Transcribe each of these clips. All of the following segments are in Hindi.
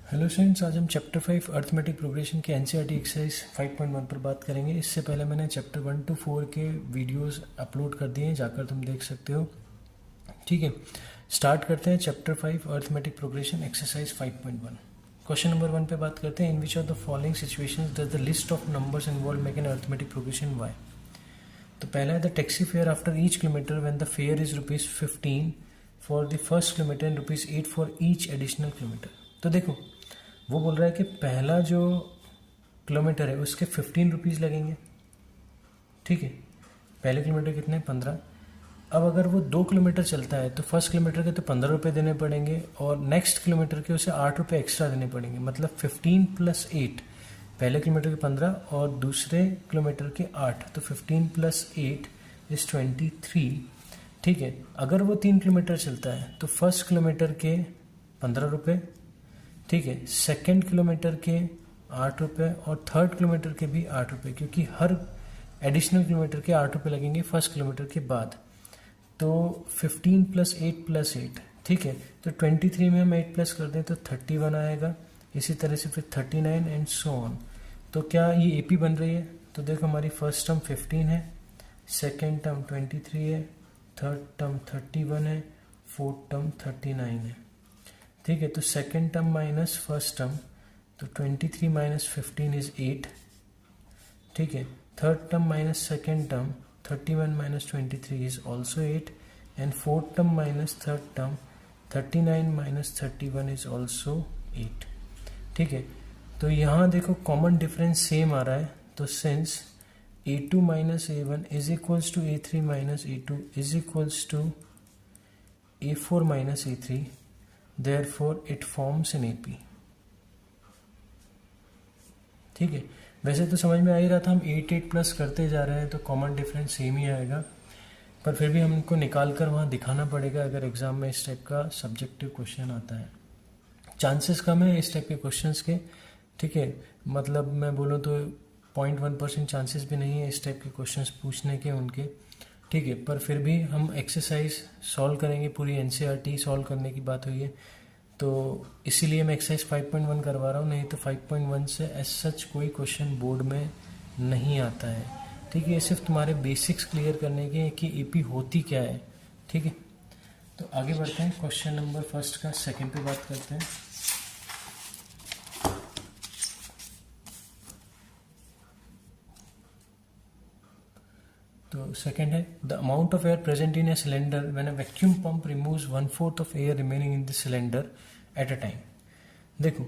हेलो स्टूडेंट्स, आज हम चैप्टर 5 अर्थमेटिक प्रोग्रेशन के एनसीईआरटी एक्सरसाइज 5.1 पर बात करेंगे। इससे पहले मैंने चैप्टर 1 to 4 के वीडियोस अपलोड कर दिए हैं, जाकर तुम देख सकते हो। ठीक है, स्टार्ट करते हैं chapter 5 arithmetic progression exercise 5.1। Question number 1 पे बात करते हैं। In which of the following situations does the list of numbers involve make an arithmetic progression why. तो पहला है the taxi fare after each kilometre when the fare is ₹15 for the first kilometre and ₹8 for each additional kilometre. तो देखो, वो बोल रहा है कि पहला जो किलोमीटर है उसके 15 रुपीज़ लगेंगे। ठीक है, पहले किलोमीटर कितने 15। अब अगर वो 2 किलोमीटर चलता है तो फर्स्ट किलोमीटर के तो 15 रुपये देने पड़ेंगे और नेक्स्ट किलोमीटर के उसे 8 रुपये एक्स्ट्रा देने पड़ेंगे। मतलब 15 + 8, पहले किलोमीटर के 15 और दूसरे किलोमीटर के 8, तो 15 + 8 = 23। ठीक है, अगर वो 3 किलोमीटर चलता है तो फर्स्ट किलोमीटर के 15 रुपये, ठीक है, सेकेंड किलोमीटर के 8 रुपये और थर्ड किलोमीटर के भी 8 रुपये, क्योंकि हर एडिशनल किलोमीटर के 8 रुपये लगेंगे फर्स्ट किलोमीटर के बाद। तो 15 + 8 + 8, ठीक है, तो 23 में हम 8 प्लस कर दें तो 31 आएगा। इसी तरह से फिर 39 एंड सो ऑन। तो क्या ये एपी बन रही है? तो देखो, हमारी फर्स्ट टर्म 15 है, सेकेंड टर्म 23 है, थर्ड टर्म 31 है, फोर्थ टर्म 39 है। ठीक है, तो second term minus first term, तो 23 - 15 = 8। ठीक है, third term minus second term 31 - 23 = also 8 and fourth term minus third term 39 - 31 = also 8। ठीक है, तो यहाँ देखो कॉमन डिफरेंस सेम आ रहा है। तो since a2 - a1 is equals to a3 - a2 is equals to a4 - a3, therefore it forms an AP। ठीक है, वैसे तो समझ में आ ही रहा था, हम 8 प्लस करते जा रहे हैं तो कॉमन डिफरेंस सेम ही आएगा, पर फिर भी हमको निकाल कर वहाँ दिखाना पड़ेगा अगर एग्जाम में इस टाइप का सब्जेक्टिव क्वेश्चन आता है। चांसेस कम है इस टाइप के क्वेश्चंस के। ठीक है, मतलब मैं बोलूँ तो 0.1% चांसेस भी नहीं है इस टाइप के क्वेश्चंस पूछने के उनके। ठीक है, पर फिर भी हम एक्सरसाइज सॉल्व करेंगे, पूरी एनसीईआरटी सॉल्व करने की बात हुई है, तो इसीलिए मैं एक्सरसाइज 5.1 करवा रहा हूँ। नहीं तो 5.1 से एज सच कोई क्वेश्चन बोर्ड में नहीं आता है। ठीक है, ये सिर्फ तुम्हारे बेसिक्स क्लियर करने के कि एपी होती क्या है। ठीक है, तो आगे बढ़ते हैं। क्वेश्चन नंबर फर्स्ट का सेकंड पे बात करते हैं। तो सेकंड है the amount of air present in a cylinder when a vacuum pump removes 1/4 of air remaining in the cylinder at a time. देखो,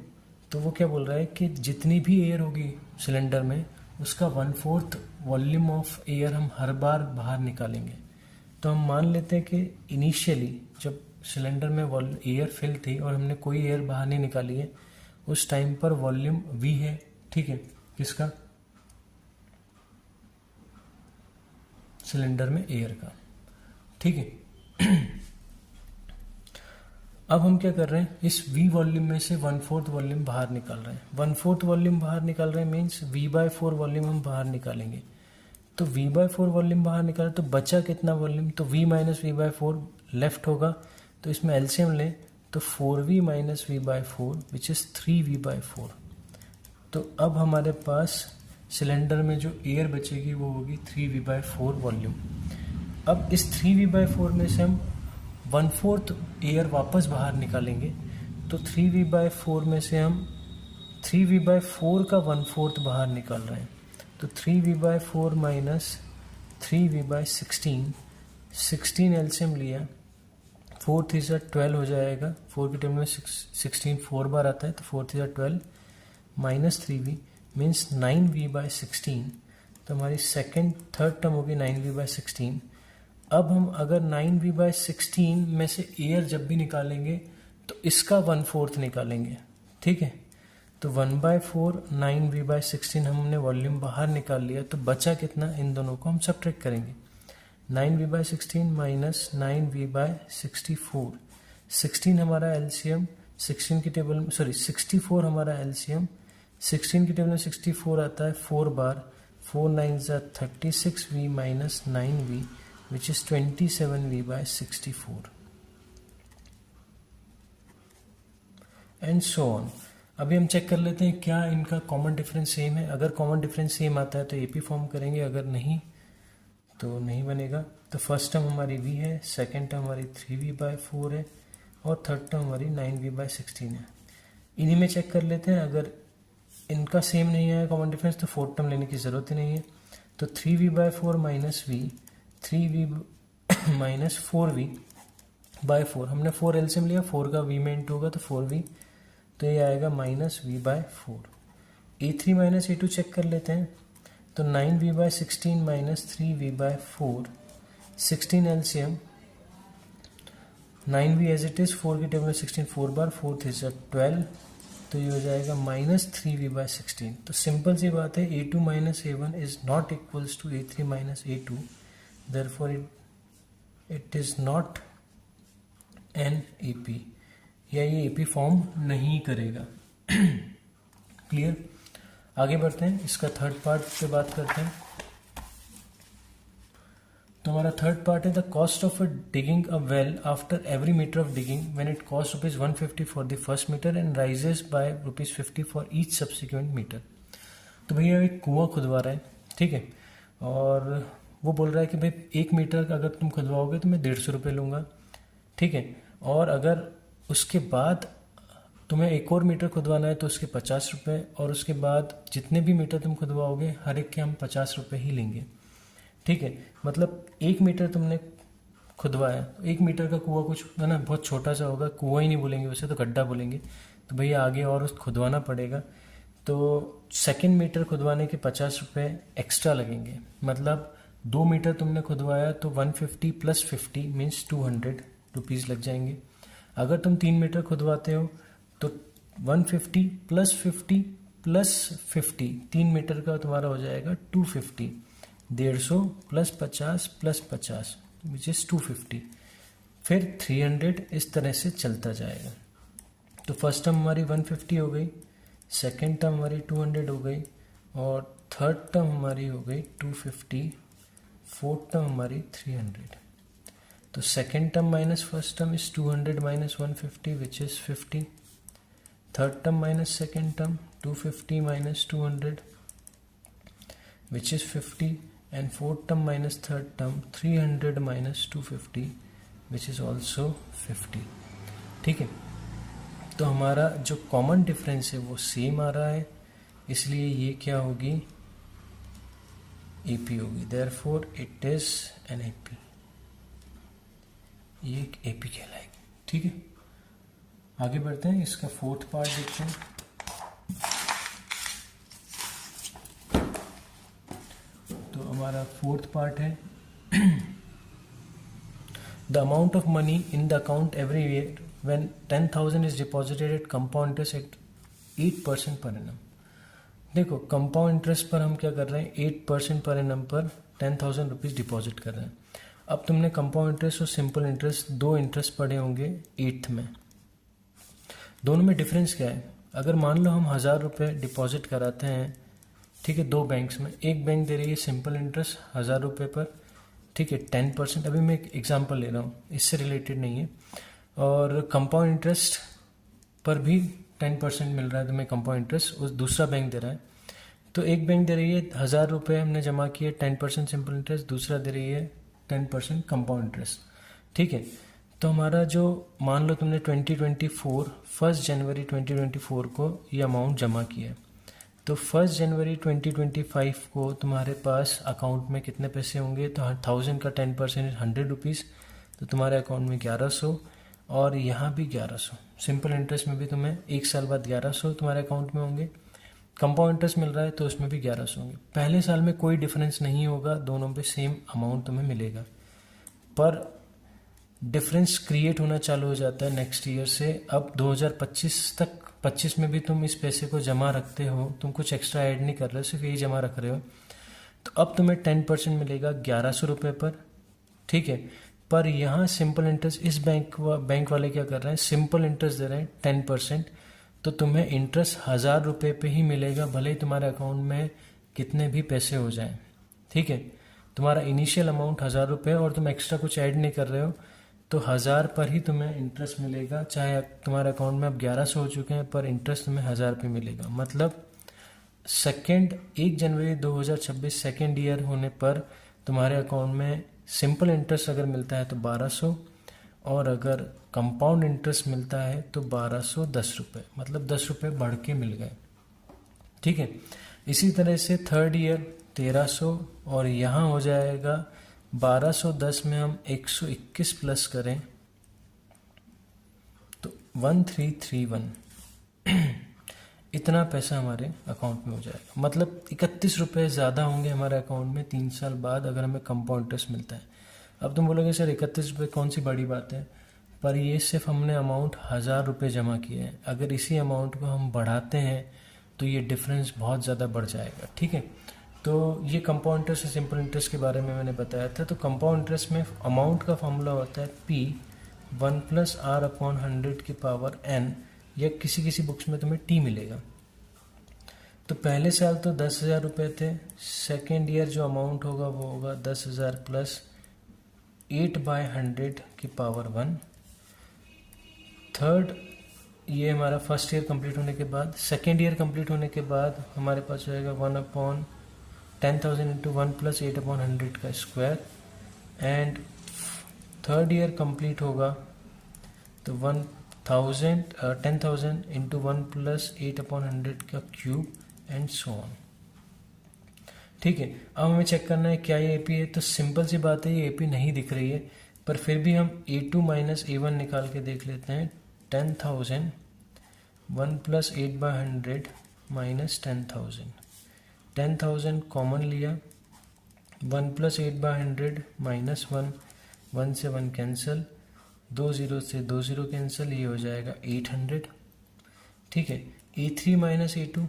तो वो क्या बोल रहा है कि जितनी भी एयर होगी सिलेंडर में उसका 1/4 वॉल्यूम ऑफ एयर हम हर बार बाहर निकालेंगे। तो हम मान लेते हैं कि इनिशियली जब सिलेंडर में एयर फिल थी और हमने कोई एयर बाहर नहीं निकाली है, उस टाइम पर वॉल्यूम V है। ठीक है, किसका? सिलेंडर में एयर का। ठीक है, अब हम क्या कर रहे हैं, इस V वॉल्यूम में से 1/4 वॉल्यूम बाहर निकाल रहे हैं। 1/4 वॉल्यूम बाहर निकाल रहे हैं मीन्स V/4 वॉल्यूम हम बाहर निकालेंगे। तो V/4 वॉल्यूम बाहर निकाले तो बचा कितना वॉल्यूम? तो V - V/4 लेफ्ट होगा, तो इसमें एलसीएम लें तो 4V - V/4 which is 3V/4। तो अब हमारे पास सिलेंडर में जो एयर बचेगी वो होगी 3V/4 वॉल्यूम। अब इस 3V/4 में से हम 1/4 एयर वापस बाहर निकालेंगे, तो 3V/4 में से हम 3V/4 का 1/4 बाहर निकाल रहे हैं। तो 3V/4 माइनस 3V/16, 16 एलसीएम लिया, 4 3 से 12 हो जाएगा। 4 की टर्म में 16 4 बार आता है, तो 4 3 से 12 माइनस 3V मीन्स 9V/16। तो हमारी सेकेंड थर्ड टर्म होगी 9V/16। अब हम अगर 9V/16 में से एयर जब भी निकालेंगे तो इसका 1/4 निकालेंगे। ठीक है, तो 1/4 9V/16 हमने वॉल्यूम बाहर निकाल लिया, तो बचा कितना? इन दोनों को हम सब्ट्रैक्ट करेंगे। 9V/16 minus 9V/64। 16 हमारा एलसीएम, 16 की टेबल में 64 हमारा एलसीएम, 16 की टेबल में 64 आता है 4 बार। 4 9 ज़ा 36V minus 9V which is 27V/64 and so on. अभी हम चेक कर लेते हैं क्या इनका कॉमन डिफरेंस सेम है। अगर कॉमन डिफरेंस सेम आता है तो एपी फॉर्म करेंगे, अगर नहीं तो नहीं बनेगा। तो फर्स्ट टर्म हमारी v है, सेकेंड टर्म हमारी 3v/4 है और थर्ड टर्म हमारी 9v/16 है। इन्हीं में चेक कर लेते हैं। अगर इनका सेम नहीं है कॉमन डिफरेंस तो फोर्थ टर्म लेने की ज़रूरत ही नहीं है। तो 3v/4 minus v, 3v minus 4v/4, हमने 4 एलसीएम लिया, 4 का v में इंटू होगा तो 4v, तो ये आएगा minus v/4। a3 minus a2 check कर लेते हैं। तो 9v/16 minus 3v/4, 16 LCM, 9v as it is, 4 की टेबल में 16 4 बार, 4 3 12, तो ये हो जाएगा माइनस 3v/16। तो सिंपल सी बात है, a2 minus a1 is not equals to a3 minus a2, therefore it is not an AP, या ये AP फॉर्म नहीं करेगा। क्लियर? आगे बढ़ते हैं, इसका थर्ड पार्ट पे बात करते हैं। तो हमारा थर्ड पार्ट है the cost of digging a well after every metre of digging when it cost ₹150 for the first metre and rises by ₹50 for each subsequent metre. तो भैया एक कुआं खुदवा रहा है, ठीक है, और वो बोल रहा है कि भाई 1 मीटर का अगर तुम खुदवाओगे तो मैं ₹150 लूँगा, ठीक है, और अगर उसके बाद तुम्हें एक और मीटर खुदवाना है तो उसके ₹50, और उसके बाद जितने भी मीटर तुम खुदवाओगे हर एक के हम ₹50 ही लेंगे, ठीक है। मतलब 1 मीटर तुमने खुदवाया, 1 मीटर का कुआं कुछ है ना, बहुत छोटा सा होगा, कुआं ही नहीं बोलेंगे वैसे तो गड्ढा बोलेंगे, तो भैया आगे और उस खुदवाना पड़ेगा। तो सेकेंड मीटर खुदवाने के ₹50 एक्स्ट्रा लगेंगे। मतलब 2 मीटर तुमने खुदवाया तो 150 प्लस 50 मीन्स ₹200 लग जाएंगे। अगर तुम 3 मीटर खुदवाते हो तो 150 प्लस 50 प्लस 50, 3 मीटर का तुम्हारा हो जाएगा 250, 150 प्लस 50 प्लस 50 विच इज़ 250, फिर 300, इस तरह से चलता जाएगा। तो फर्स्ट टर्म हमारी 150 हो गई, सेकेंड टर्म हमारी 200 हो गई, और थर्ड टर्म हमारी हो गई 250, फोर्थ टर्म हमारी 300। तो second term minus first term is 200 minus 150 which is 50, third term minus second term 250 minus 200 which is 50, and fourth term minus third term 300 minus 250 which is also 50, ठीक है। तो हमारा जो कॉमन डिफरेंस है वो सेम आ रहा है, इसलिए ये क्या होगी, AP होगी, therefore it is an AP, ये एक AP कहलाएगी, ठीक है। आगे बढ़ते हैं, इसका फोर्थ पार्ट देखते हैं। तो हमारा फोर्थ पार्ट है the amount of money in the account every year when 10,000 is deposited at compound interest at 8% per annum. देखो कंपाउंड इंटरेस्ट पर हम क्या कर रहे हैं, 8% पर एनम पर 10,000 रुपीज़ डिपॉजिट कर रहे हैं। अब तुमने कंपाउंड इंटरेस्ट और सिंपल इंटरेस्ट, 2 इंटरेस्ट पढ़े होंगे 8th में। दोनों में डिफरेंस क्या है, अगर मान लो हम 1,000 रुपये डिपॉजिट कराते हैं, ठीक है, 2 बैंक्स में, एक बैंक दे रही है सिंपल इंटरेस्ट 1,000 रुपये पर, ठीक है, 10%, अभी मैं एक एग्जांपल ले रहा हूँ, इससे रिलेटेड नहीं है, और कंपाउंड इंटरेस्ट पर भी 10% मिल रहा है तुम्हें कंपाउंड इंटरेस्ट, उस दूसरा बैंक दे रहा है। तो एक बैंक दे रही है 1,000 रुपये हमने जमा किए 10% सिंपल इंटरेस्ट, दूसरा दे रही है 10% कंपाउंड इंटरेस्ट, ठीक है। तो हमारा जो, मान लो तुमने 2024 1 जनवरी 2024 को ये अमाउंट जमा किया है, तो 1 जनवरी 2025 को तुम्हारे पास अकाउंट में कितने पैसे होंगे, तो 1,000 का 10% 100 रुपीज़, तो तुम्हारे अकाउंट में 1100, और यहाँ भी 1100। सिंपल इंटरेस्ट में भी तुम्हें 1 साल बाद 1100 तुम्हारे अकाउंट में होंगे, कंपाउंड इंटरेस्ट मिल रहा है तो उसमें भी 1100 होंगे। पहले साल में कोई डिफरेंस नहीं होगा, दोनों पे सेम अमाउंट तुम्हें मिलेगा, पर डिफरेंस क्रिएट होना चालू हो जाता है नेक्स्ट ईयर से। अब 2025 तक, 25 में भी तुम इस पैसे को जमा रखते हो, तुम कुछ एक्स्ट्रा ऐड नहीं कर रहे हो, सिर्फ यही जमा रख रहे हो, तो अब तुम्हें 10% मिलेगा 1100 रुपये पर, ठीक है। पर यहाँ सिंपल इंटरेस्ट, इस बैंक वाले क्या कर रहे हैं, सिंपल इंटरेस्ट दे रहे हैं 10%, तो तुम्हें इंटरेस्ट 1,000 रुपये पे ही मिलेगा, भले ही तुम्हारे अकाउंट में कितने भी पैसे हो जाएं, ठीक है। तुम्हारा इनिशियल अमाउंट 1,000 रुपये और तुम एक्स्ट्रा कुछ ऐड नहीं कर रहे हो, तो 1000 पर ही तुम्हें इंटरेस्ट मिलेगा, चाहे तुम्हारे अकाउंट में अब 1100 हो चुके हैं पर इंटरेस्ट तुम्हें 1000 पे मिलेगा। मतलब 1 जनवरी 2026 सेकेंड ईयर होने पर तुम्हारे अकाउंट में सिंपल इंटरेस्ट अगर मिलता है तो 1200, और अगर कंपाउंड इंटरेस्ट मिलता है तो 1210 रुपये, मतलब 10 रुपये बढ़ के मिल गए। ठीक है, इसी तरह से थर्ड ईयर 1300, और यहाँ हो जाएगा 1210 में हम 121 प्लस करें तो 1331 इतना पैसा हमारे अकाउंट में हो जाएगा। मतलब 31 रुपये ज़्यादा होंगे हमारे अकाउंट में 3 साल बाद अगर हमें कंपाउंड इंटरेस्ट मिलता है। अब तुम बोलोगे सर 31 रुपये कौन सी बड़ी बात है, पर ये सिर्फ हमने अमाउंट 1000 रुपये जमा किए हैं। अगर इसी अमाउंट को हम बढ़ाते हैं तो ये डिफरेंस बहुत ज़्यादा बढ़ जाएगा। ठीक है, तो ये कंपाउंड इंटरेस्ट और सिंपल इंटरेस्ट के बारे में मैंने बताया था। तो कंपाउंड इंटरेस्ट में अमाउंट का फॉर्मूला होता है P 1 + R/100 की पावर n, या किसी किसी बुक्स में तुम्हें T मिलेगा। तो पहले साल तो 10,000 रुपये थे, सेकेंड ईयर जो अमाउंट होगा वो होगा 10,000 प्लस 8/100 की पावर 1। थर्ड, ये हमारा फर्स्ट ईयर कंप्लीट होने के बाद, सेकेंड ईयर कंप्लीट होने के बाद हमारे पास जाएगा 1/10,000 इंटू 1 + 8/100 का square. And third year complete होगा तो 10,000 इंटू 1 + 8/100 का क्यूब एंड सो ऑन। ठीक है, अब हमें चेक करना है क्या ये एपी है। तो सिंपल सी बात है, ये एपी नहीं दिख रही है, पर फिर भी हम A2 - A1 निकाल के देख लेते हैं। 10,000 1 + 8/100 - 10,000, 10,000 कॉमन लिया, 1 + 8/100 -1, 1 से 1 कैंसिल, 2 0 से 2 0 कैंसिल, ये हो जाएगा 800। ठीक है, A3 - A2,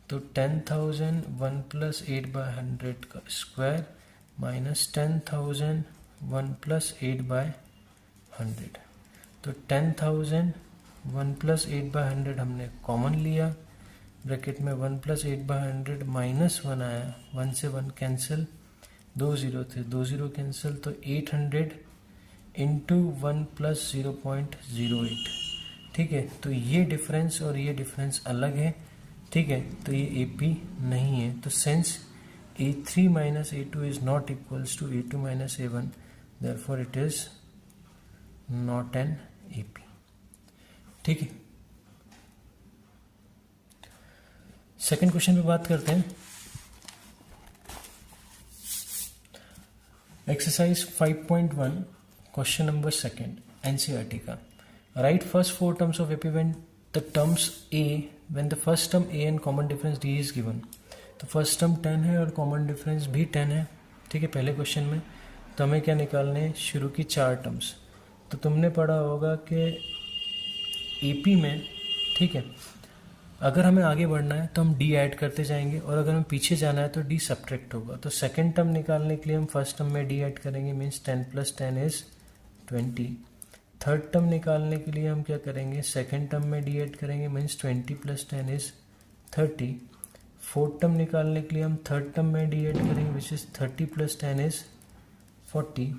तो 10,000 1 + 8/100 का स्क्वायर माइनस 10,000 1 + 8/100, तो 10,000 1 + 8/100 हमने कॉमन लिया, ब्रैकेट में 1 + 8/100 -1 आया, 1 से 1 कैंसिल, 2 0 थे 2 0 कैंसिल, तो 800 इंटू 1 + 0.08। ठीक है, तो ये डिफरेंस और ये डिफरेंस अलग है। ठीक है, तो ये AP नहीं है। तो since A3 - A2 is not equals to A2 - A1, therefore it is not an AP। ठीक है, सेकंड क्वेश्चन पे बात करते हैं। Exercise 5.1 question number second NCERT का। Right first 4 terms of AP when the terms A when the first term A and common difference D is given। तो फर्स्ट टर्म 10 है और कॉमन डिफरेंस भी 10 है। ठीक है, पहले क्वेश्चन में तो हमें क्या निकालने हैं, शुरू की 4 टर्म्स। तो तुमने पढ़ा होगा कि AP में, ठीक है, अगर हमें आगे बढ़ना है तो हम D ऐड करते जाएंगे, और अगर हमें पीछे जाना है तो D सब्ट्रैक्ट होगा। तो सेकेंड टर्म निकालने के लिए हम फर्स्ट टर्म में D ऐड करेंगे, मीन्स 10 + 10 इज 20। थर्ड टर्म निकालने के लिए हम क्या करेंगे, सेकेंड टर्म में D ऐड करेंगे, मीन्स 20 + 10 इज 30। फोर्थ टर्म निकालने के लिए हम थर्ड टर्म में D ऐड करेंगे, विच इज 30 + 10 इज 40।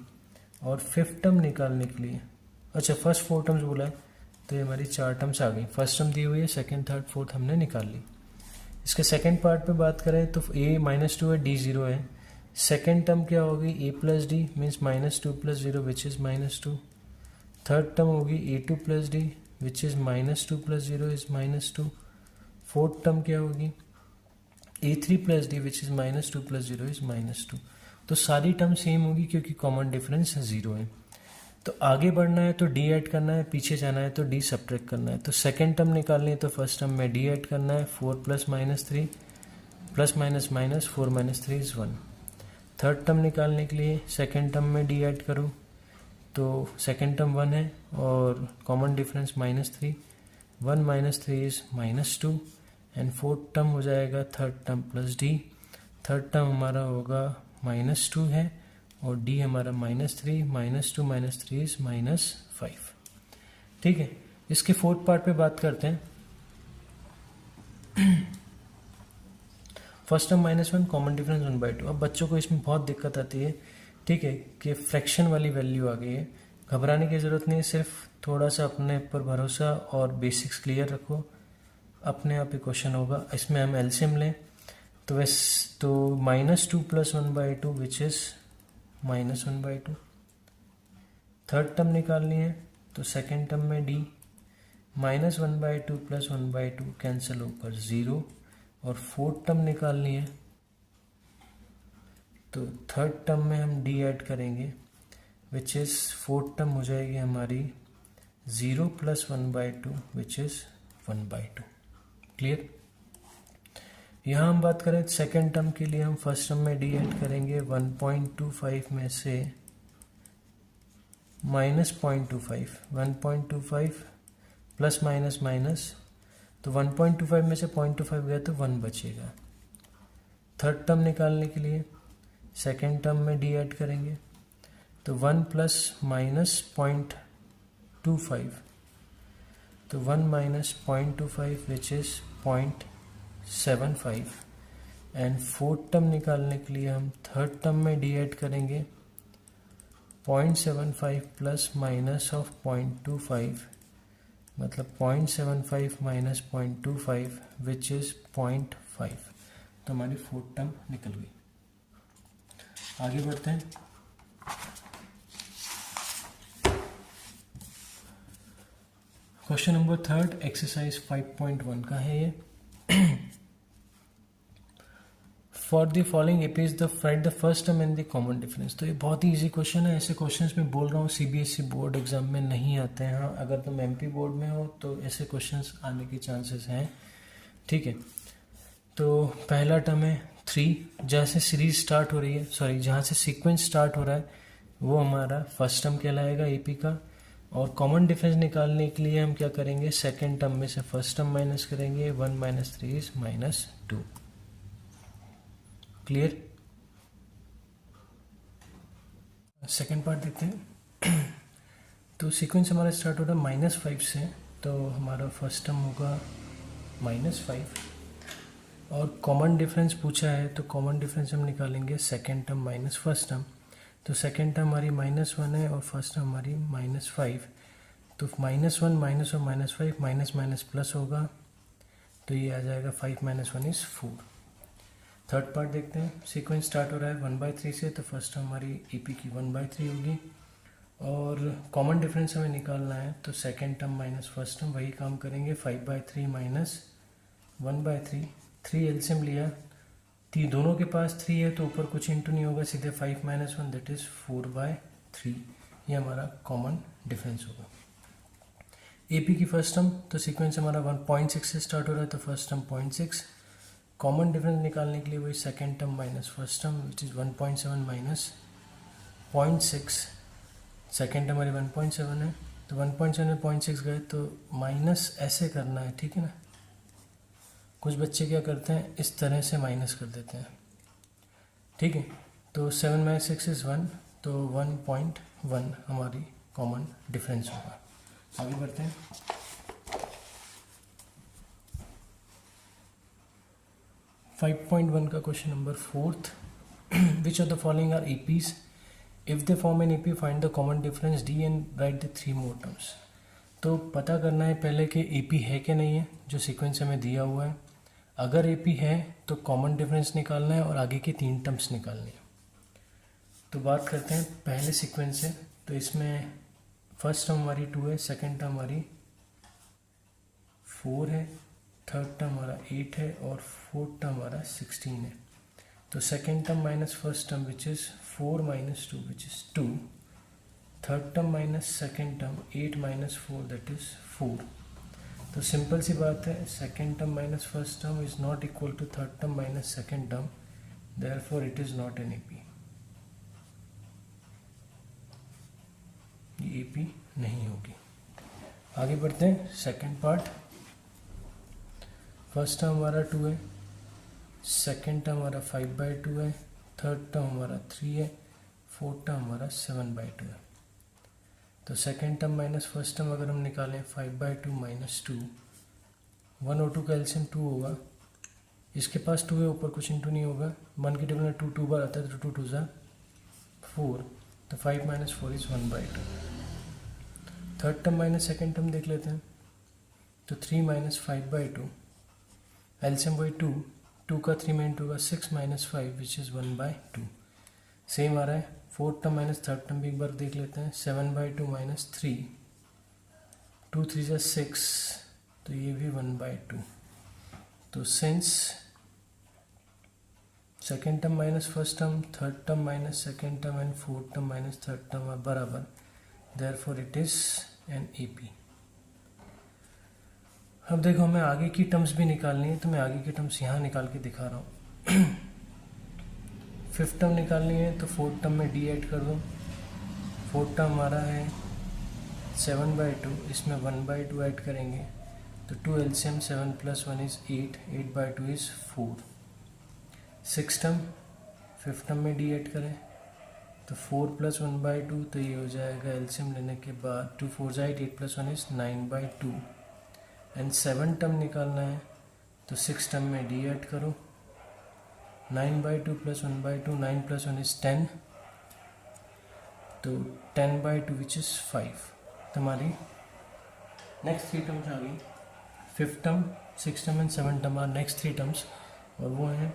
और फिफ्थ टर्म निकालने के लिए, अच्छा फर्स्ट 4 टर्म्स बोला है, तो ये हमारी 4 टर्म्स आ गई। फर्स्ट टर्म दी हुई है, सेकेंड थर्ड फोर्थ हमने निकाल ली। इसके सेकेंड पार्ट पे बात करें तो A -2 है, D 0 है। सेकेंड टर्म क्या होगी, A + D means -2 + 0 which is -2। Third term होगी A2 + D which is -2 + 0 is -2। Fourth term क्या होगी, A3 + D which is -2 + 0 is -2। तो सारी टर्म सेम होगी क्योंकि कॉमन डिफरेंस 0 है। तो आगे बढ़ना है तो D ऐड करना है, पीछे जाना है तो D सब्ट्रैक्ट करना है। तो सेकेंड टर्म निकालनी है तो फर्स्ट टर्म में D ऐड करना है, 4 + -3 +- 4 - 3 इज़ 1। थर्ड टर्म निकालने के लिए सेकेंड टर्म में D ऐड करो, तो सेकेंड टर्म 1 है और common difference -3, 1 - 3 is -2। And fourth term हो जाएगा third term + D। Third term हमारा होगा -2 है और D हमारा -3, -2 - 3 इज़ -5। ठीक है, इसके फोर्थ पार्ट पे बात करते हैं। First term -1, common difference 1/2। अब बच्चों को इसमें बहुत दिक्कत आती है, ठीक है, कि फ्रैक्शन वाली वैल्यू आ गई है। घबराने की ज़रूरत नहीं है, सिर्फ थोड़ा सा अपने पर भरोसा और बेसिक्स क्लियर रखो, अपने आप ही क्वेश्चन होगा। इसमें हम एलसीएम लें तो -2 + 1/2 विच इज़ -1/2। थर्ड टर्म निकालनी है तो सेकेंड टर्म में डी, -1/2 + 1/2 कैंसिल होकर 0, और फोर्थ टर्म निकालनी है तो थर्ड टर्म में हम डी ऐड करेंगे विच इज़ फोर्थ टर्म हो जाएगी हमारी 0 + 1/2 विच इज़ 1/2। क्लियर। यहाँ हम बात करें सेकेंड टर्म के लिए, हम फर्स्ट टर्म में डी ऐड करेंगे 1.25 में से -0.25, 1.25 प्लस माइनस माइनस, तो 1.25 में से 0.25 गया तो 1 बचेगा। थर्ड टर्म निकालने के लिए सेकेंड टर्म में डी ऐड करेंगे तो 1 + -0.25, तो 1 - 0.25 which is 0.75। And fourth term निकालने के लिए हम थर्ड टर्म में डी ऐड करेंगे 0.75 प्लस माइनस ऑफ 0.25, मतलब 0.75 - 0.25 विच इज़ 0.5। तो हमारी फोर्थ टर्म निकल गई। आगे बढ़ते हैं। क्वेश्चन नंबर थर्ड एक्सरसाइज 5.1 का है ये। For the following APs the find the first term and the common difference. तो ये बहुत ही इजी क्वेश्चन है। ऐसे क्वेश्चंस में बोल रहा हूँ सीबीएसई बोर्ड एग्जाम में नहीं आते हैं। हाँ, अगर तुम एमपी बोर्ड में हो तो ऐसे क्वेश्चंस आने के चांसेस हैं। ठीक है, तो पहला टर्म है 3, जहाँ से सीरीज स्टार्ट हो रही है, सॉरी जहाँ से सीक्वेंस स्टार्ट हो रहा है वो हमारा फर्स्ट टर्म कहलाएगा एपी का। और कॉमन डिफरेंस निकालने के लिए हम क्या करेंगे, सेकेंड टर्म में से फर्स्ट टर्म माइनस करेंगे, 1 - 3 इज -2। क्लियर। सेकेंड पार्ट देखते हैं। तो सीक्वेंस हमारा स्टार्ट हो रहा है -5 से, तो हमारा फर्स्ट टर्म होगा -5। और कॉमन डिफरेंस पूछा है तो कॉमन डिफरेंस हम निकालेंगे second term minus first term. तो सेकेंड टर्म हमारी -1 है और फर्स्ट टर्म हमारी -5। तो -1 माइनस और -5 माइनस माइनस प्लस होगा, तो ये आ जाएगा 5 - 1 इज़ 4। थर्ड पार्ट देखते हैं। सीक्वेंस स्टार्ट हो रहा है 1/3 से, तो फर्स्ट टर्म हमारी ईपी की 1/3 होगी। और कॉमन डिफरेंस हमें निकालना है तो second term minus first term वही काम करेंगे, 5/3 माइनस 1/3। 3 एलसीएम लिया, दोनों के पास 3 है तो ऊपर कुछ इंटू नहीं होगा, सीधे 5 - 1 दैट इज 4/3। ये हमारा कॉमन डिफरेंस होगा। एपी की फर्स्ट टर्म, तो सीक्वेंस हमारा 1.6 से स्टार्ट हो रहा है तो फर्स्ट टर्म 0.6। कॉमन डिफरेंस निकालने के लिए वही second term minus first term which is 1.7 minus 0.6। Second term हमारी 1.7 है, तो 1.7 में 0.6 गए तो माइनस ऐसे करना है, ठीक है ना। कुछ बच्चे क्या करते हैं, इस तरह से माइनस कर देते हैं, ठीक है। तो 7 - 6 इज़ 1, तो 1.1 हमारी कॉमन डिफरेंस होगा। आगे बढ़ते हैं। (5.1) का question number 4th। Which of the following are APs, if they form an AP find the common difference d and write the 3 more terms. तो पता करना है पहले कि एपी है कि नहीं है, जो सीक्वेंस हमें दिया हुआ है। अगर एपी है तो कॉमन डिफरेंस निकालना है और आगे की 3 टर्म्स निकालनी है। तो बात करते हैं पहले सीक्वेंस से। तो इसमें फर्स्ट टर्म हमारी 2 है, सेकेंड टर्म हमारी 4 है, थर्ड टर्म हमारा 8 है और फोर्थ टर्म हमारा 16 है। तो second term minus first term which is 4 - 2 which is 2। Third term minus second term 8 - 4 that is 4। तो सिंपल सी बात है, second term minus first term is not equal to third term minus second term, therefore it is not an AP. ये एपी नहीं होगी। आगे बढ़ते हैं। सेकेंड पार्ट, फर्स्ट टर्म हमारा 2 है, सेकेंड टर्म हमारा 5/2 है, थर्ड टर्म हमारा 3 है, फोर्थ टर्म हमारा 7/2 है। तो second term minus first term अगर हम निकालें 5/2 माइनस 2, 1 और 2 का एलसीएम 2 होगा। इसके पास 2 है, ऊपर कुछ इंटू नहीं होगा, 1 की टेबल में 2 बार आता है तो 2 2 ज़ा 4, तो 5 - 4 is 1/2। Third term minus second term देख लेते हैं। तो 3 माइनस 5/2, एलसीएम वही 2, 2 का 3 में 2 का 6 माइनस 5 विच इज़ 1/2। सेम आ रहा है। Fourth term minus third term भी एक बार देख लेते हैं। 7/2 माइनस 3, 2 3 जा 6, तो ये भी 1/2। तो since second term minus first term, third term minus second term and fourth term minus third term are बराबर, therefore it is an AP. अब देखो हमें आगे की टर्म्स भी निकालनी है, तो मैं आगे की टर्म्स यहाँ निकाल के दिखा रहा हूँ। फिफ्थ टर्म निकालनी है तो फोर्थ टर्म में डी ऐड कर दो। फोर्थ टर्म हमारा है 7/2, इसमें 1/2 ऐड करेंगे तो 2 LCM 7 + 1 is 8, 8/2 is 4। Six term, fifth term में डी ऐड करें तो 4 + 1/2, तो ये हो जाएगा एलसीएम लेने के बाद 2 4 जा 8, 8 + 1 इज 9/2। एंड सेवन टर्म निकालना है तो सिक्स टर्म में डी ऐड करो। 9/2 + 1/2, 9 + 1 इज 10, तो 10/2 विच इज़ 5। तुम्हारी नेक्स्ट थ्री टर्म्स आ गई। Fifth term, six term and seven term are next three terms, और वो हैं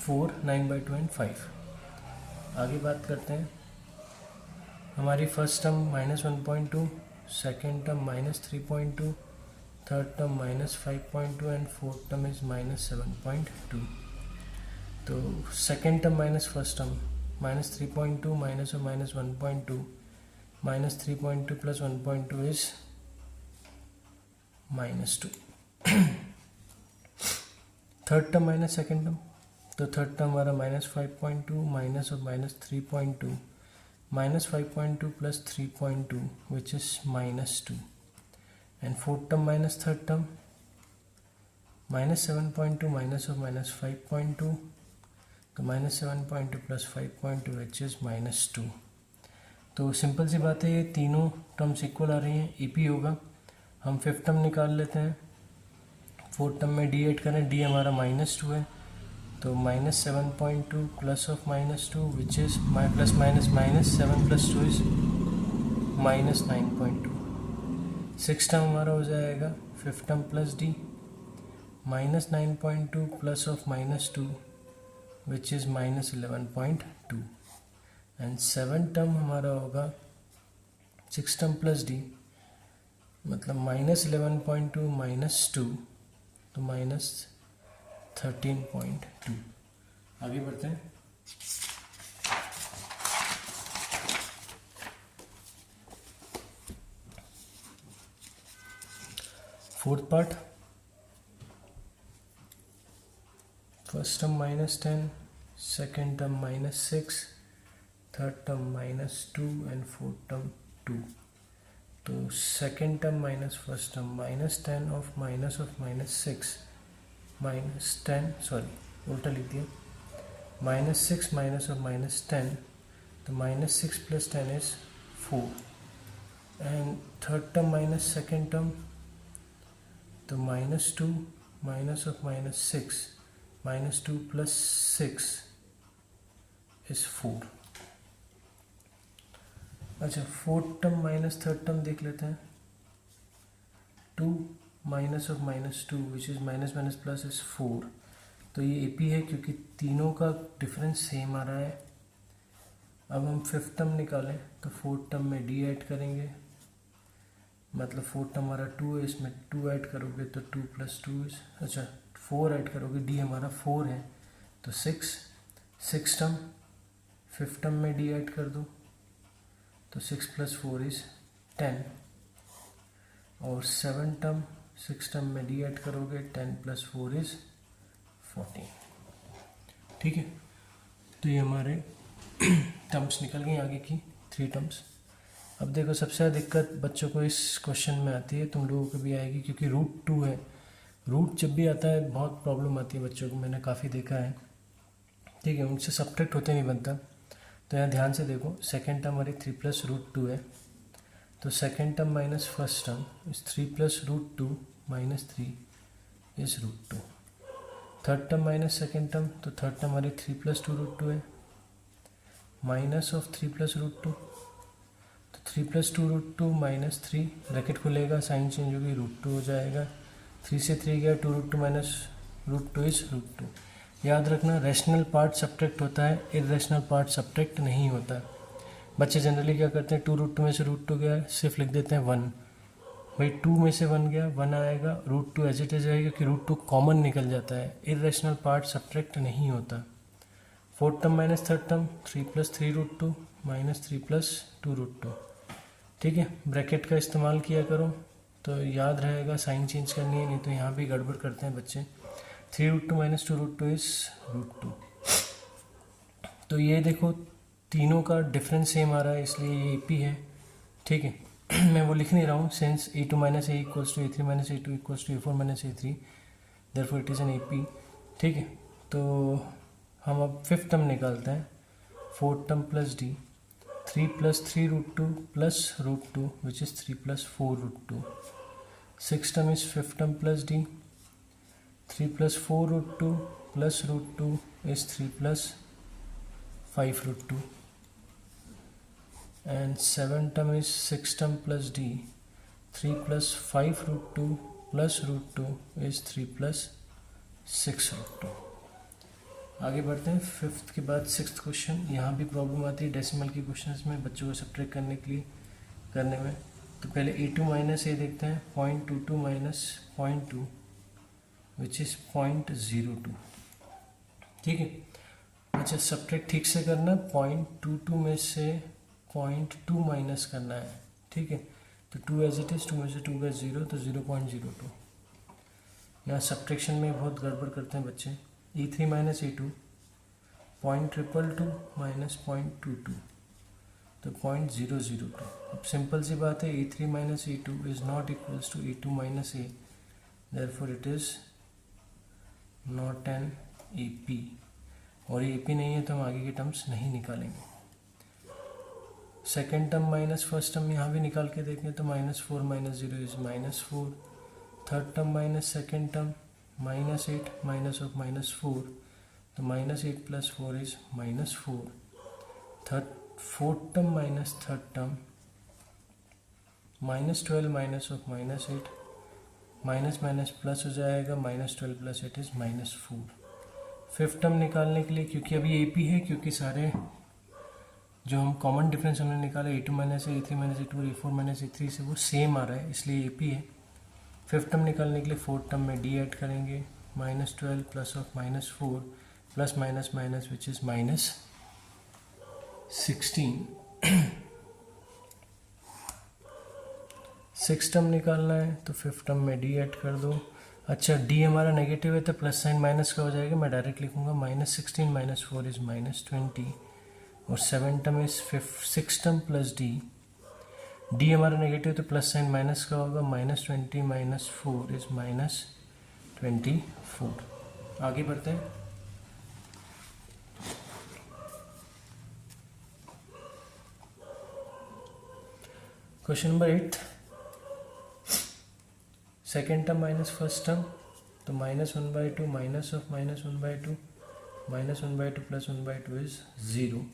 4, 9/2 एंड 5। आगे बात करते हैं। हमारी first term -1.2, second term -3.2, third term -5.2 and fourth term is -7.2। तो second term minus first term, -3.2 minus और -1.2, -3.2 + 1.2 is -2। Third term minus second term, तो थर्ड टर्म हमारा -5.2 माइनस और -3.2, -5.2 + 3.2 which is -2। And fourth term minus third term, -7.2 minus और -5.2, तो -7.2 + 5.2 विच इज -2। तो सिंपल सी बात है, ये तीनों टर्म्स इक्वल आ रही हैं, ईपी होगा। हम फिफ्थ टर्म निकाल लेते हैं। फोर्थ टर्म में डी ऐड करें, डी हमारा -2 है, तो -7.2 ± -2 which is plus minus -7 + 2 is -9.2। Six term हमारा हो जाएगा fifth term plus D, -9.2 ± -2 which is -11.2। And seven term हमारा होगा सिक्स टर्म प्लस डी, मतलब -11.2 - 2, तो -13.2। आगे बढ़ते हैं। Fourth part, first term -10, second term -6, third term -2 and fourth term 2। तो second term minus first term -10 of -6 -10, sorry उल्टा लिख दिया, -6 माइनस ऑफ -10, तो -6 + 10 is 4। And third term minus second term, तो -2 माइनस ऑफ -6, -2 + 6 इज 4। अच्छा, fourth term minus third term देख लेते हैं। 2 minus of -2 which is minus plus is 4। तो ये एपी है क्योंकि तीनों का डिफरेंस सेम आ रहा है। अब हम फिफ्थ टर्म निकालें तो फोर्थ टर्म में डी ऐड करेंगे, मतलब फोर्थ टर्म हमारा 2 है, इसमें 2 ऐड करोगे तो 2 + 2 इज, अच्छा 4 ऐड करोगे, डी हमारा 4 है तो 6। सिक्स टर्म, फिफ्थ टर्म में डी ऐड कर दो तो 6 + 4 इज 10। और सेवन टर्म, सिक्स टर्म में डी ऐड करोगे, 10 + 4 इज 14। ठीक है, तो ये हमारे टर्म्स निकल गए आगे की थ्री टर्म्स। अब देखो सबसे ज़्यादा दिक्कत बच्चों को इस क्वेश्चन में आती है, तुम लोगों को भी आएगी, क्योंकि √2 है। रूट जब भी आता है बहुत प्रॉब्लम आती है बच्चों को, मैंने काफ़ी देखा है। ठीक है, उनसे सब्ट्रैक्ट होते नहीं बनता। तो यहाँ ध्यान से देखो, सेकेंड टर्म हमारी 3 + √2 है, तो second term minus first term is 3 + √2 - 3 is √2। Third term minus second term, तो थर्ड टर्म हमारी 3 + 2 √2 है, माइनस ऑफ 3 + √2, तो 3 प्लस 2√2 माइनस 3, ब्रैकेट खुलेगा, साइन चेंज होगी, √2 हो जाएगा। 3 से 3 गया, 2√2 माइनस √2 इज √2। याद रखना रैशनल पार्ट सब्ट्रैक्ट होता है, इरेशनल पार्ट सब्ट्रैक्ट नहीं होता है। बच्चे जनरली क्या करते हैं, 2√2 में से √2 गया, सिर्फ लिख देते हैं 1। भाई 2 में से 1 गया, 1 आएगा, √2 एज इट इज रहेगा कि √2 कॉमन निकल जाता है, इरेशनल पार्ट सब्ट्रैक्ट नहीं होता। Fourth term minus third term, 3 plus 3√2 minus 3 plus 2√2। ठीक है, ब्रैकेट का इस्तेमाल किया करो तो याद रहेगा, साइन चेंज करनी है, नहीं तो यहाँ भी गड़बड़ करते हैं बच्चे। 3√2 माइनस 2√2 इज √2। तो ये देखो तीनों का डिफरेंस सेम आ रहा है, इसलिए ये AP है। ठीक है, मैं वो लिख नहीं रहा हूँ, since A2 minus A equals to A3 minus A2 equals to A4 minus A3, therefore it is an AP। ठीक है, तो हम अब फिफ्थ टर्म निकालते हैं। Fourth term plus D, 3 plus 3√2 plus √2 which is 3 plus 4√2। Six term is fifth term plus D, 3 plus 4√2 plus √2 is 3 plus 5√2। And seventh term is sixth term plus D, 3 plus 5√2 plus √2 is 3 plus 6√2। आगे बढ़ते हैं, फिफ्थ के बाद सिक्स्थ क्वेश्चन। यहाँ भी प्रॉब्लम आती है डेसिमल की क्वेश्चंस में बच्चों को सब्ट्रैक्ट करने के लिए करने में। तो पहले A2 माइनस A देखते हैं, 0.22 माइनस 0.2 विच इज़ 0.02। ठीक है, अच्छा सब्ट्रैक्ट ठीक से करना, 0.22 में से 0.2 माइनस करना है। ठीक है, तो 2 एज इट इज, 2 में से 2 गया 0, तो 0.02। यहाँ सब्ट्रैक्शन में बहुत गड़बड़ करते हैं बच्चे। E3 माइनस E2, 0.222 माइनस 0.22, तो 0.002। अब सिंपल सी बात है, E3 minus E2 is not equals to E2 minus A, therefore it is not an AP। और ये AP नहीं है तो हम आगे के टर्म्स नहीं निकालेंगे। Second term minus first term यहाँ भी निकाल के देखें तो -4 minus 0 is -4। Third term minus second term -8 minus of -4, तो -8 plus 4 is -4। Third fourth term minus third term -12 minus of -8, minus minus plus हो जाएगा, -12 प्लस 8 इज -4। फिफ्थ टर्म निकालने के लिए, क्योंकि अभी AP है, क्योंकि सारे जो हम कॉमन डिफरेंस हमने निकाला A2 minus A, A3 minus A2 और A4 माइनस A3 से वो सेम आ रहा है, इसलिए AP है। फिफ्थ टर्म निकालने के लिए फोर्थ टर्म में D ऐड करेंगे, -12 plus of -4 plus minus minus which is -16। Six term निकालना है तो फिफ्थ टर्म में D ऐड कर दो। अच्छा D हमारा नेगेटिव है तो प्लस साइन माइनस का हो जाएगा, मैं डायरेक्ट लिखूंगा -16 माइनस 4 इज -20। और seven term is six term plus D हमारा नेगेटिव तो प्लस साइन माइनस का होगा, -20 माइनस 4 इज -24। आगे बढ़ते हैं। Question number 8, second term minus first term, तो -1/2 माइनस ऑफ -1/2 -1/2 प्लस 1/2 इज 0।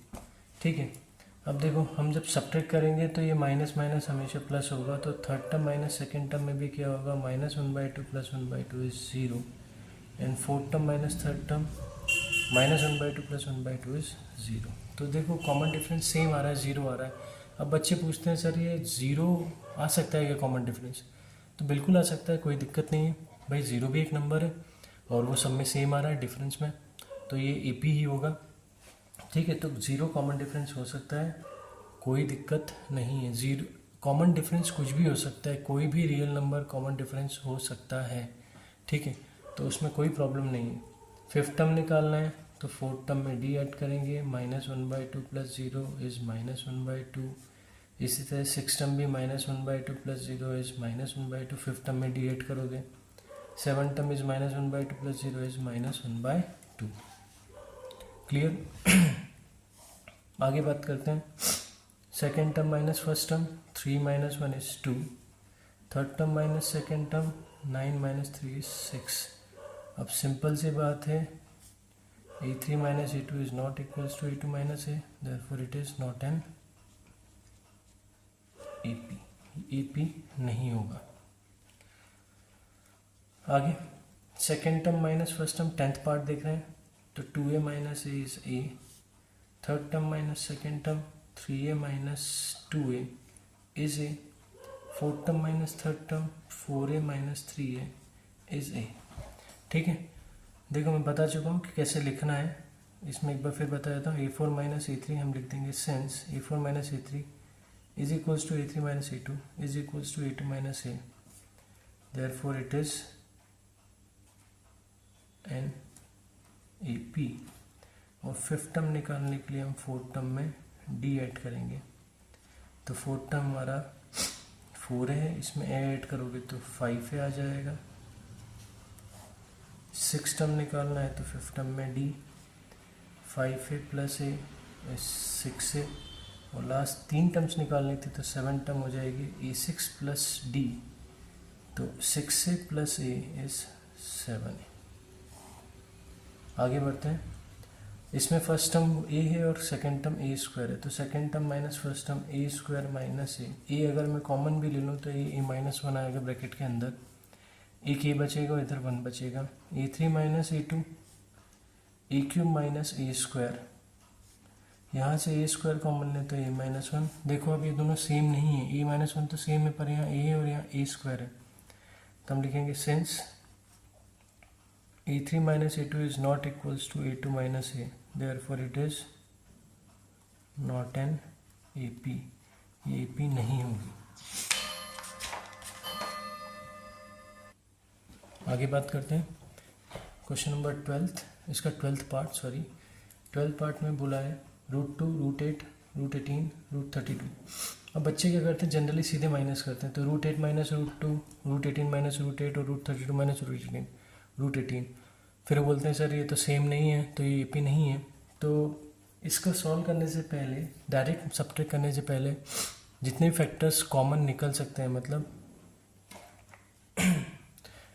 ठीक है, अब देखो हम जब सब्ट्रैक्ट करेंगे तो ये माइनस माइनस हमेशा प्लस होगा, तो third term minus second term में भी क्या होगा, -1/2 plus 1/2 is 0। And fourth term minus third term -1/2 plus 1/2 is 0। तो देखो कॉमन डिफरेंस सेम आ रहा है, 0 आ रहा है। अब बच्चे पूछते हैं सर ये 0 आ सकता है क्या कॉमन डिफरेंस? तो बिल्कुल आ सकता है, कोई दिक्कत नहीं है भाई, 0 भी एक नंबर है और वो सब में सेम आ रहा है डिफरेंस में, तो ये AP ही होगा। ठीक है, तो 0 कॉमन डिफरेंस हो सकता है, कोई दिक्कत नहीं है। 0 कॉमन डिफरेंस कुछ भी हो सकता है, कोई भी रियल नंबर कॉमन डिफरेंस हो सकता है। ठीक है, तो उसमें कोई प्रॉब्लम नहीं है। फिफ्थ टर्म निकालना है तो फोर्थ टर्म में D ऐड करेंगे, -1/2 प्लस 0 इज -1/2। इसी तरह सिक्स टर्म भी -1/2 प्लस 0 इज -1/2, फिफ्थ टर्म में D ऐड करोगे। Seven term is -1/2 plus 0 is -1/2। Clear? आगे बात करते हैं। Second term minus first term, 3 minus 1 is 2। Third term minus second term, 9 minus 3 is 6। अब सिंपल सी बात है, A3 minus A2 is not equals to A2 minus A, therefore it is not an AP नहीं होगा। आगे second term minus first term, 10th part देख रहे हैं तो 2a minus A is a, third term minus second term 3a minus 2a is a, fourth term minus third term 4a minus 3a is a। ठीक है, देखो मैं बता चुका हूँ कि कैसे लिखना है, इसमें एक बार फिर बता देता हूँ। a4 माइनस a3 हम लिख देंगे since a4 minus a3 is equals to a3 minus a2 is equals to a2 minus a, therefore it is an A P. और फिफ्थ टर्म निकालने के लिए हम फोर्थ टर्म में डी ऐड करेंगे, तो फोर्थ टर्म हमारा 4 है, इसमें ए ऐड करोगे तो 5 आ जाएगा। सिक्स टर्म निकालना है तो फिफ्थ टर्म में डी, 5a प्लस ए 6a, और लास्ट 3 टर्म्स निकालनी थी तो 7 टर्म हो जाएगी a6 प्लस डी, तो 6a plus A is 7a। आगे बढ़ते हैं, इसमें फर्स्ट टर्म a है और सेकंड टर्म a स्क्वायर है, तो second term minus first term a square minus a अगर मैं कॉमन भी ले लूँ तो a माइनस 1 आएगा ब्रैकेट के अंदर, एक a बचेगा और इधर 1 बचेगा, a3 minus a2 a cube minus a square, यहाँ से a स्क्वायर कॉमन ले तो a माइनस 1। देखो अब ये दोनों सेम नहीं है, a माइनस 1 तो सेम है पर यहाँ a है और यहाँ a स्क्वायर है, तो हम लिखेंगे since a3 minus a2 is not equals to a2 minus a, therefore it is not an AP, ये AP नहीं होगी। आगे बात करते हैं क्वेश्चन नंबर 12th, इसका 12th पार्ट में बोला है √2, √8, √18, √32। अब बच्चे क्या करते हैं, जनरली सीधे माइनस करते हैं, तो √8 माइनस √2, √18 माइनस √8 और √32 माइनस √18, फिर बोलते हैं सर ये तो सेम नहीं है तो ये AP नहीं है। तो इसका सॉल्व करने से पहले, डायरेक्ट सब्ट्रैक्ट करने से पहले जितने फैक्टर्स कॉमन निकल सकते हैं, मतलब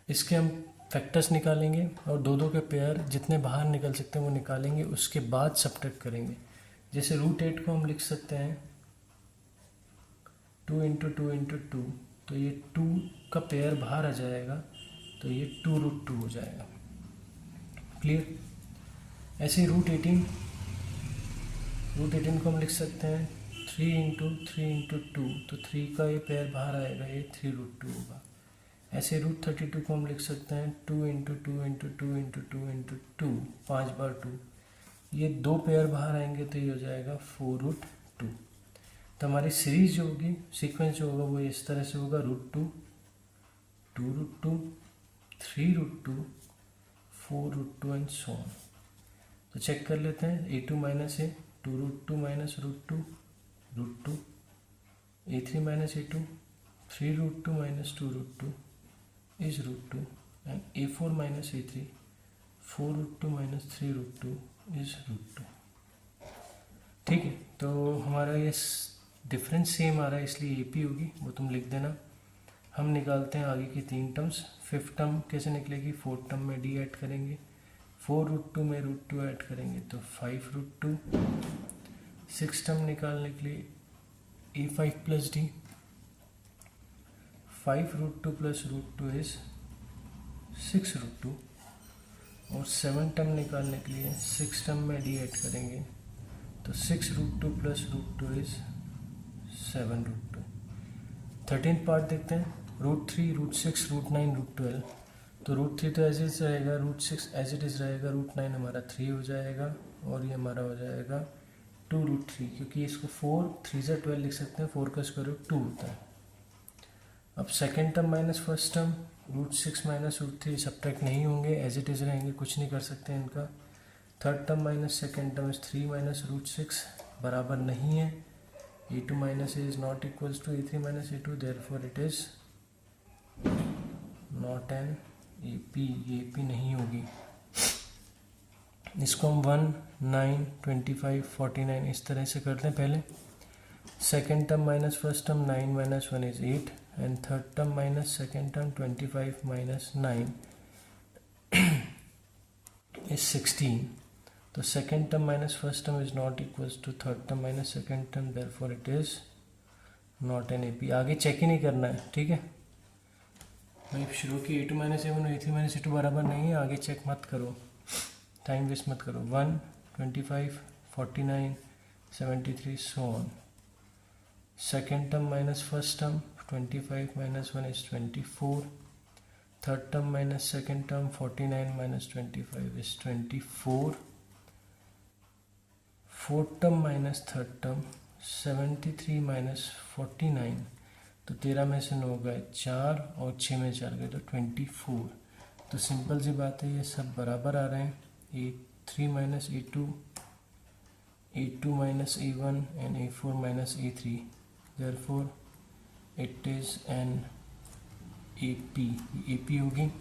इसके हम फैक्टर्स निकालेंगे और दो के पेयर जितने बाहर निकल सकते हैं वो निकालेंगे, उसके बाद सब्ट्रैक्ट करेंगे। जैसे √8 को हम लिख सकते हैं 2 इंटू 2 इंटू 2, तो ये 2 का पेयर बाहर आ जाएगा, तो ये 2√2 हो जाएगा। क्लियर? ऐसे ही √18 को हम लिख सकते हैं 3 इंटू 3 इंटू 2, तो 3 का ये पेयर बाहर आएगा, ये 3√2 होगा। ऐसे √32 को हम लिख सकते हैं 2 इंटू 2 इंटू 2 इंटू 2 इंटू 2, 5 बार 2, ये 2 पेयर बाहर आएंगे तो ये हो जाएगा 4√2। तो हमारी सीरीज जो होगी, सीक्वेंस जो होगा वो इस तरह से होगा √2, 2√2, 3√2, 4√2 एंड सो ऑन। तो चेक कर लेते हैं, a2 minus a, 2√2 minus √2, √2, a3 minus a2, 3√2 minus 2√2 is √2, and a4 minus a3, 4√2 minus 3√2 is √2। ठीक है, तो हमारा ये डिफरेंस सेम आ रहा है इसलिए AP होगी, वो तुम लिख देना। हम निकालते हैं आगे की 3 टर्म्स। फिफ्थ टर्म कैसे निकलेगी, फोर्थ टर्म में D ऐड करेंगे, 4√2 में √2 ऐड करेंगे तो 5√2। सिक्स टर्म निकालने के लिए A5 plus D, 5√2 plus √2 is 6√2। और 7 टर्म निकालने के लिए 6 टर्म में D ऐड करेंगे तो 6√2 प्लस √2 इज 7√2। 13th पार्ट देखते हैं, √3, √6, √9, √12। तो √3 तो एज इज रहेगा, √6 एज इट इज रहेगा, √9 हमारा 3 हो जाएगा और ये हमारा हो जाएगा 2√3, क्योंकि इसको 4 3 से 12 लिख सकते हैं, 4 का स्क्वायर रूट 2 होता है। अब second term minus first term, √6 minus √3 subtract नहीं होंगे, एज इट इज रहेंगे, कुछ नहीं कर सकते इनका। Third term minus second term is 3 minus √6 बराबर नहीं है, a2 minus a is not equals to a3 minus a2, therefore it is not an AP, ये AP नहीं होगी। इसको हम 1, 9, 25, 49 इस तरह से करते हैं। पहले second term minus first term 9 minus 1 is 8, and third term minus second term 25 minus 9 is 16। तो second term minus first term is not equals to third term minus second term, therefore it is not an AP। आगे चेक ही नहीं करना है, ठीक है भाई। शुरू की A2 माइनस A1 और A3 माइनस A2 बराबर नहीं है, आगे चेक मत करो, टाइम वेस्ट मत करो। 1, 25, 49, 73 so on. Second term minus first term, 25 minus 1 is 24। Third term minus second term, 49 minus 25 is 24। Fourth term minus third term, 73 minus 49, तो 13 में से 9 गए 4 और 6 में 4 गए तो 24। तो सिंपल सी बात है, ये सब बराबर आ रहे हैं। A3 minus A2, A2 minus A1 and A4 minus A3, therefore it is an AP होगी।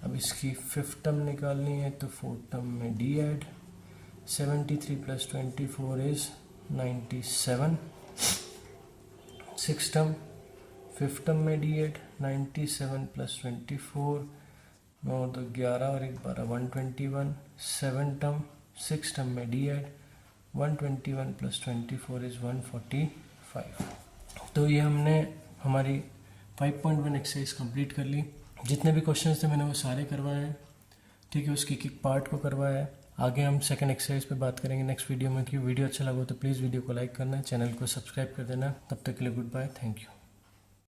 अब इसकी फिफ्थ टर्म निकालनी है तो फोर्थ टर्म में D add, 73 plus 24 is 97। Six term, fifth term में D ऐड, 97 प्लस 24, 9 तो 11 और 1 12, 121। सेवन टर्म, सिक्स टर्म में D ऐड, 121 प्लस 24 इज 145। तो ये हमने हमारी 5.1 एक्सरसाइज कंप्लीट कर ली। जितने भी क्वेश्चंस थे मैंने वो सारे करवाए हैं, ठीक है। उसकी एक पार्ट को करवाया है। आगे हम सेकंड एक्सरसाइज पे बात करेंगे नेक्स्ट वीडियो में। कि वीडियो अच्छा लगा तो प्लीज़ वीडियो को लाइक करना, चैनल को सब्सक्राइब कर देना। तब तक के लिए गुड बाय, थैंक यू।